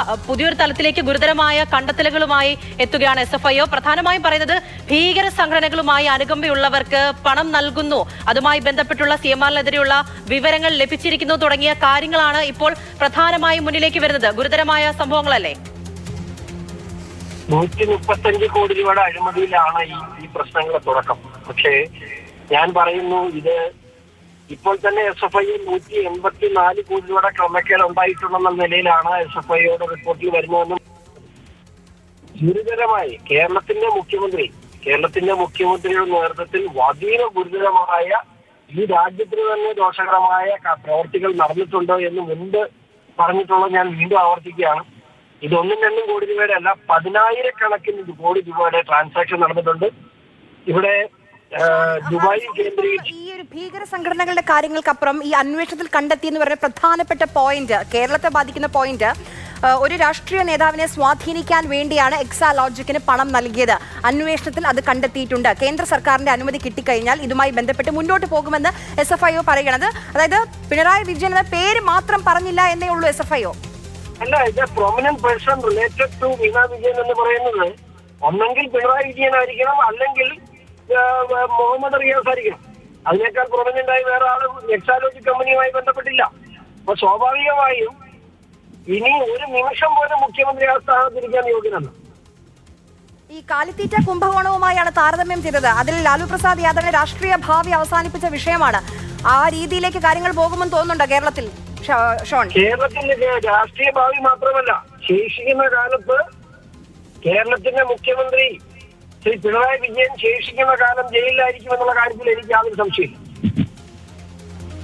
പുതിയൊരു തലത്തിലേക്ക് ഗുരുതരമായ കണ്ടെത്തലുകളുമായി എത്തുകയാണ് SFIO. പ്രധാനമായും പറയുന്നത് ഭീകര സംഘടനകളുമായി അനുകമ്പയുള്ളവർക്ക് പണം നൽകുന്നു, അതുമായി ബന്ധപ്പെട്ടുള്ള CMRനെതിരെയുള്ള വിവരങ്ങൾ ലഭിച്ചിരിക്കുന്നു തുടങ്ങിയ കാര്യങ്ങളാണ് ഇപ്പോൾ പ്രധാനമായും മുന്നിലേക്ക് വരുന്നത്. ഗുരുതരമായ സംഭവങ്ങളല്ലേ? 135 കോടി രൂപയുടെ അഴിമതിയിലാണ് ഈ പ്രശ്നങ്ങളുടെ തുടക്കം. പക്ഷേ ഞാൻ പറയുന്നു, ഇത് ഇപ്പോൾ തന്നെ SFI 184 കോടി രൂപയുടെ ക്രമക്കേട് ഉണ്ടായിട്ടുണ്ടെന്ന നിലയിലാണ് SFIയുടെ റിപ്പോർട്ടിൽ വരുന്നതെന്നും ഗുരുതരമായി കേരളത്തിന്റെ മുഖ്യമന്ത്രിയുടെ നേതൃത്വത്തിൽ അതീവ ഗുരുതരമായ ഈ രാജ്യത്തിന് തന്നെ ദോഷകരമായ പ്രവർത്തികൾ നടന്നിട്ടുണ്ട് എന്ന് മുൻപ് പറഞ്ഞിട്ടുള്ളത് ഞാൻ വീണ്ടും ആവർത്തിക്കുകയാണ്. ഇത് 1-2 കോടി രൂപയുടെ അല്ല, 10,000-കണക്കിന് കോടി രൂപയുടെ ട്രാൻസാക്ഷൻ നടന്നിട്ടുണ്ട്. ഇവിടെ ദുബായിൽ കേന്ദ്രീകരിച്ച് ഈ ഒരു ഭീകര സംഘടനകളുടെ കാര്യങ്ങൾക്കപ്പുറം ഈ അന്വേഷണത്തിൽ കണ്ടെത്തിയെന്ന് പറയുന്ന പ്രധാനപ്പെട്ട പോയിന്റ്, കേരളത്തെ ബാധിക്കുന്ന പോയിന്റ്, ഒരു രാഷ്ട്രീയ നേതാവിനെ സ്വാധീനിക്കാൻ വേണ്ടിയാണ് എക്സാലോജിക്കിന് പണം നൽകിയത്. അന്വേഷണത്തിൽ അത് കണ്ടെത്തിയിട്ടുണ്ട്. കേന്ദ്ര സർക്കാരിന്റെ അനുമതി കിട്ടിക്കഴിഞ്ഞാൽ ഇതുമായി ബന്ധപ്പെട്ട് മുന്നോട്ട് പോകുമെന്ന് SFIO പറയുന്നത്. അതായത് പിണറായി വിജയൻ എന്ന പേര് മാത്രം പറഞ്ഞില്ല എന്നേ ഉള്ളൂ SFIO. അല്ല, ഇത് prominent person related to Veena Vijayan എന്ന് പറയുന്നത് ഒന്നെങ്കിൽ പിണറായി വിജയൻ ആയിരിക്കണം, അല്ലെങ്കിൽ മുഹമ്മദ് റിയാസ് ആയിരിക്കണം. അതിനേക്കാൾ പ്രൊമിനന്റ് ആയി വേറെ ആള് എക്സാലോജി കമ്പനിയുമായി ബന്ധപ്പെട്ടില്ല. അപ്പൊ സ്വാഭാവികമായും ഇനി ഒരു നിമിഷം പോലും മുഖ്യമന്ത്രി ആ സ്ഥാനത്തിരിക്കാൻ യോഗ്യനല്ല. ഈ കാലിത്തീറ്റ കുംഭകോണവുമായാണ് താരതമ്യം ചെയ്തത്. അതിൽ ലാലു പ്രസാദ് യാദവിന്റെ രാഷ്ട്രീയ ഭാവി അവസാനിപ്പിച്ച വിഷയമാണ്. ആ രീതിയിലേക്ക് കാര്യങ്ങൾ പോകുമെന്ന് തോന്നുന്നുണ്ടോ കേരളത്തിൽ? കേരളത്തിന്റെ രാഷ്ട്രീയ ഭാവി മാത്രമല്ല, ശേഷിക്കുന്ന കാലത്ത് കേരളത്തിന്റെ മുഖ്യമന്ത്രി ശ്രീ പിണറായി വിജയൻ ശേഷിക്കുന്ന കാലം ജയിലിലായിരിക്കുമെന്നുള്ള കാര്യത്തിൽ എനിക്ക് യാതൊരു സംശയമില്ല.